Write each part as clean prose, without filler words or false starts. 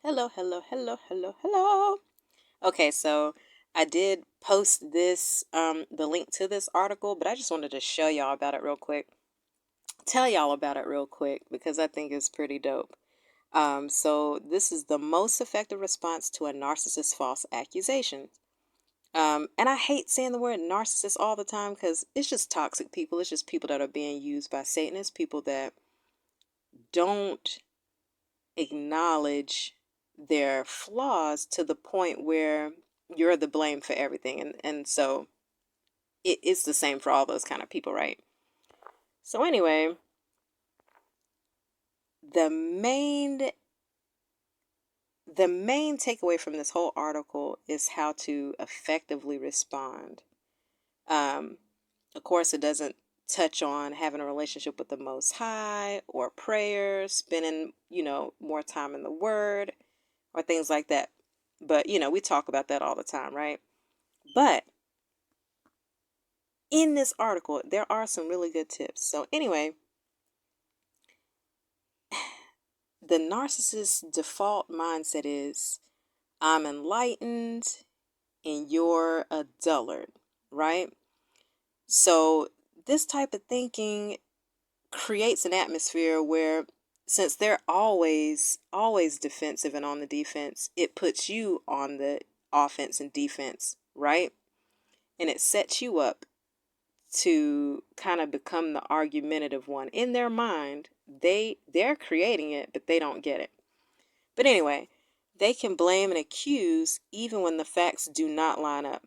Hello, hello, hello, hello, hello. Okay, so I did post this, the link to this article, but I just wanted to show y'all about it real quick. Tell y'all about it real quick because I think it's pretty dope. So this is the most effective response to a narcissist's false accusation. And I hate saying the word narcissist all the time because it's just toxic people. It's just people that are being used by Satanists, people that don't acknowledge their flaws to the point where you're the blame for everything. And so it's the same for all those kind of people, right? So anyway, the main the main takeaway from this whole article is how to effectively respond. Um, of course, it doesn't touch on having a relationship with the Most High or prayer, spending, more time in the Word or things like that. But, we talk about that all the time, right? But in this article, there are some really good tips. So, anyway, the narcissist's default mindset is I'm enlightened and you're a dullard, right? So, this type of thinking creates an atmosphere where since they're always defensive and on the defense, it puts you on the offense and defense, right? And it sets you up to kind of become the argumentative one. In their mind, they're creating it, but they don't get it. But anyway, they can blame and accuse even when the facts do not line up.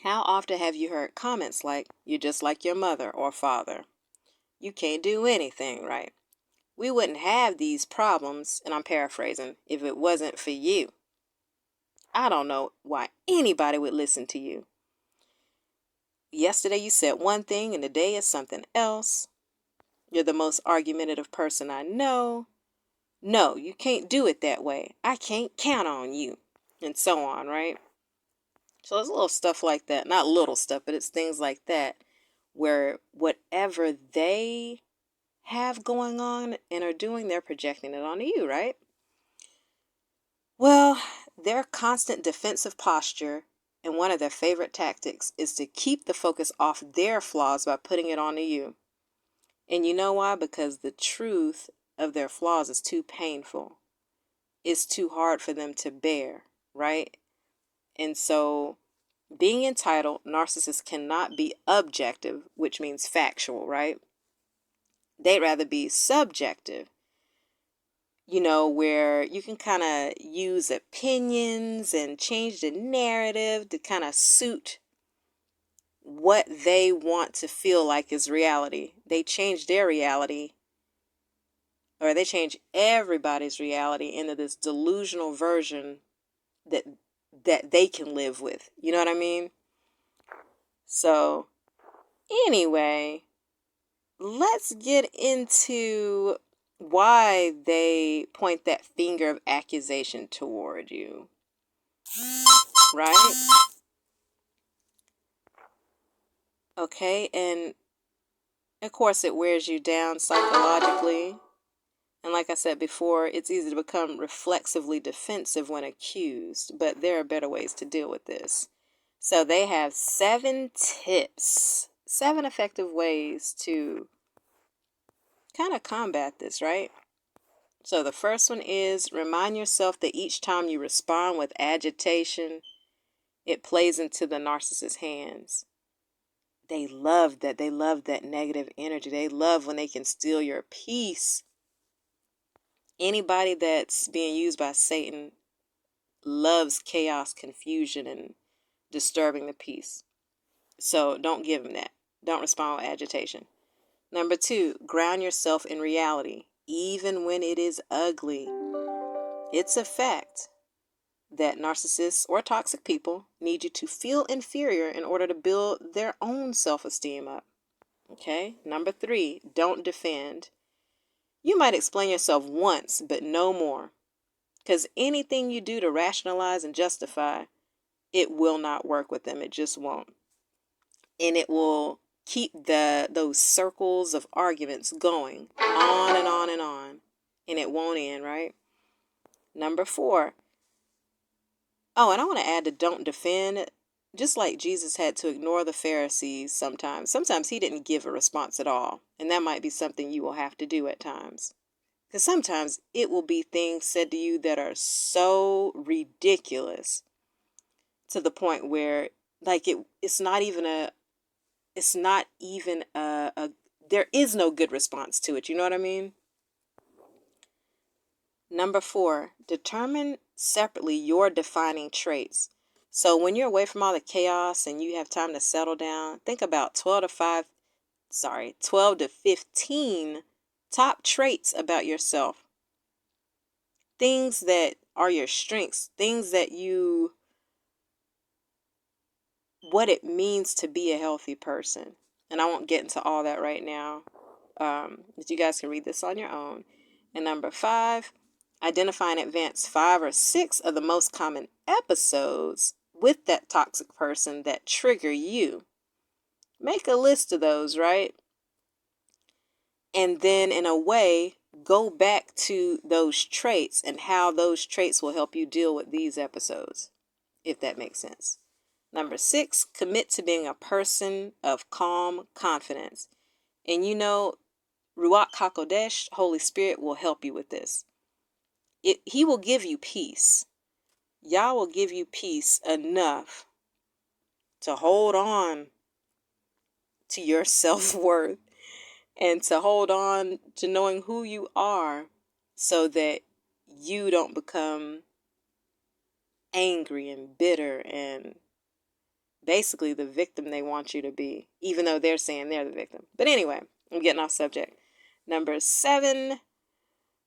How often have you heard comments like, "You're just like your mother or father. You can't do anything right. We wouldn't have these problems," and I'm paraphrasing, "if it wasn't for you. I don't know why anybody would listen to you. Yesterday you said one thing and today is something else. You're the most argumentative person I know. No, you can't do it that way. I can't count on you." And so on, right? So there's little stuff like that. Not little stuff, but it's things like that where whatever they have going on and are doing, they're projecting it onto you, right? Well, their constant defensive posture and one of their favorite tactics is to keep the focus off their flaws by putting it onto you. And you know why? Because the truth of their flaws is too painful. It's too hard for them to bear, right? And so being entitled, narcissists cannot be objective, which means factual, right? They'd rather be subjective, where you can kind of use opinions and change the narrative to kind of suit what they want to feel like is reality. They change their reality, or they change everybody's reality into this delusional version that they can live with. You know what I mean? So, anyway, let's get into why they point that finger of accusation toward you, right? Okay, and of course it wears you down psychologically. And like I said before, it's easy to become reflexively defensive when accused, but there are better ways to deal with this. So they have 7 tips, 7 effective ways to kind of combat this, right? So the first one is remind yourself that each time you respond with agitation, it plays into the narcissist's hands. They love that. They love that negative energy. They love when they can steal your peace. Anybody that's being used by Satan loves chaos, confusion, and disturbing the peace. So don't give them that. Don't respond with agitation. Number 2, ground yourself in reality, even when it is ugly. It's a fact that narcissists or toxic people need you to feel inferior in order to build their own self-esteem up. Okay? Number 3, don't defend. You might explain yourself once, but no more. Because anything you do to rationalize and justify, it will not work with them. It just won't. And it will keep those circles of arguments going on and on and on. And it won't end, right? Number 4. Oh, and I want to add the don't defend. Just like Jesus had to ignore the Pharisees sometimes. Sometimes he didn't give a response at all. And that might be something you will have to do at times. Because sometimes it will be things said to you that are so ridiculous to the point where like it's not even there is no good response to it. You know what I mean? Number 4, determine separately your defining traits. So when you're away from all the chaos and you have time to settle down, think about 12 to 15 top traits about yourself. Things that are your strengths, things that what it means to be a healthy person. And I won't get into all that right now. But you guys can read this on your own. And number 5, identify in advance 5 or 6 of the most common episodes with that toxic person that trigger you. Make a list of those, right? And then in a way, go back to those traits and how those traits will help you deal with these episodes, if that makes sense. Number 6, commit to being a person of calm confidence. And you know, Ruach HaKodesh, Holy Spirit, will help you with this. He will give you peace. Yah will give you peace enough to hold on to your self-worth and to hold on to knowing who you are so that you don't become angry and bitter and basically the victim they want you to be, even though they're saying they're the victim. But anyway, I'm getting off subject. Number 7,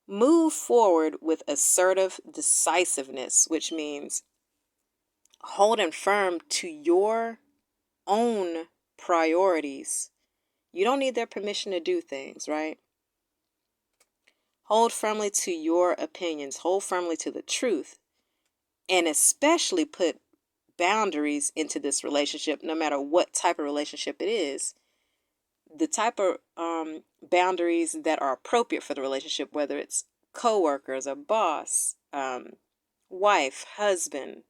move forward with assertive decisiveness, which means holding firm to your own priorities. You don't need their permission to do things, right? Hold firmly to your opinions. Hold firmly to the truth. And especially put boundaries into this relationship, no matter what type of relationship it is. The type of boundaries that are appropriate for the relationship, whether it's coworkers, a boss, wife, husband,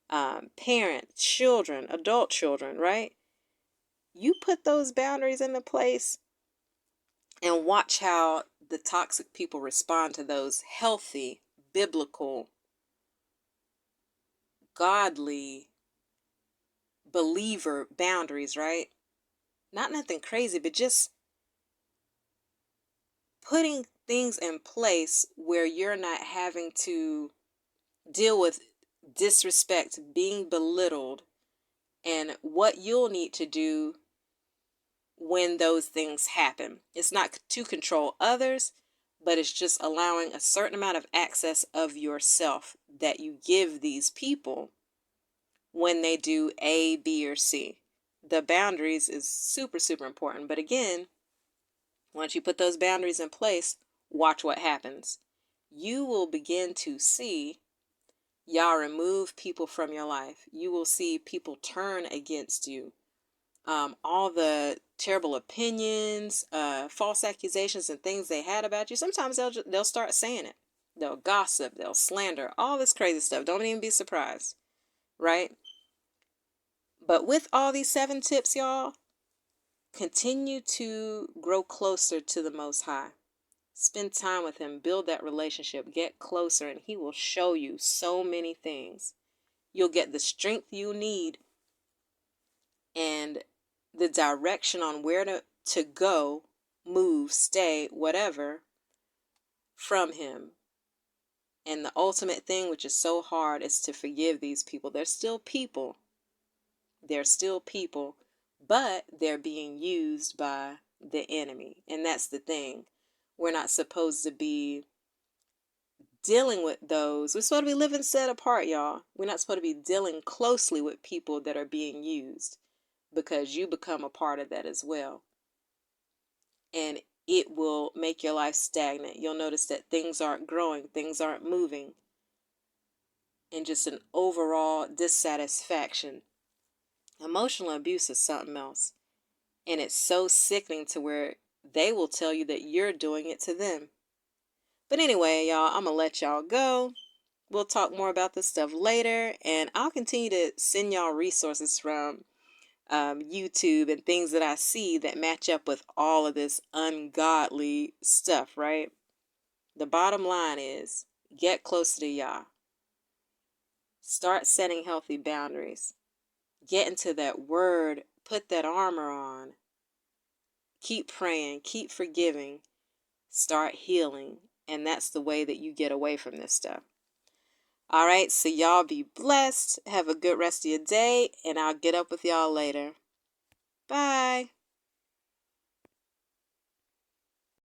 parents, children, adult children, right? You put those boundaries into place and watch how the toxic people respond to those healthy, biblical, godly, believer boundaries, right? Not nothing crazy, but just putting things in place where you're not having to deal with disrespect, being belittled, and what you'll need to do when those things happen. It's not to control others, but it's just allowing a certain amount of access of yourself that you give these people when they do A, B, or C. The boundaries is super, super important. But again, once you put those boundaries in place, watch what happens. You will begin to see Yah remove people from your life. You will see people turn against you. All the terrible opinions, false accusations, and things they had about you. Sometimes they'll start saying it. They'll gossip. They'll slander. All this crazy stuff. Don't even be surprised, right? But with all these 7 tips, y'all, continue to grow closer to the Most High. Spend time with Him. Build that relationship. Get closer, and He will show you so many things. You'll get the strength you need and the direction on where to go, move, stay, whatever, from Him. And the ultimate thing, which is so hard, is to forgive these people. They're still people. They're still people, but they're being used by the enemy. And that's the thing. We're not supposed to be dealing with those. We're supposed to be living set apart, y'all. We're not supposed to be dealing closely with people that are being used, because you become a part of that as well. And it will make your life stagnant. You'll notice that things aren't growing, things aren't moving, and just an overall dissatisfaction. Emotional abuse is something else. And it's so sickening to where they will tell you that you're doing it to them. But anyway, y'all, I'm going to let y'all go. we'll talk more about this stuff later, and I'll continue to send y'all resources from YouTube and things that I see that match up with all of this ungodly stuff, right? The bottom line is get closer to Yah. Start setting healthy boundaries. Get into that word. Put that armor on. Keep praying. Keep forgiving. Start healing. And that's the way that you get away from this stuff. All right, so y'all be blessed. Have a good rest of your day, and I'll get up with y'all later. Bye.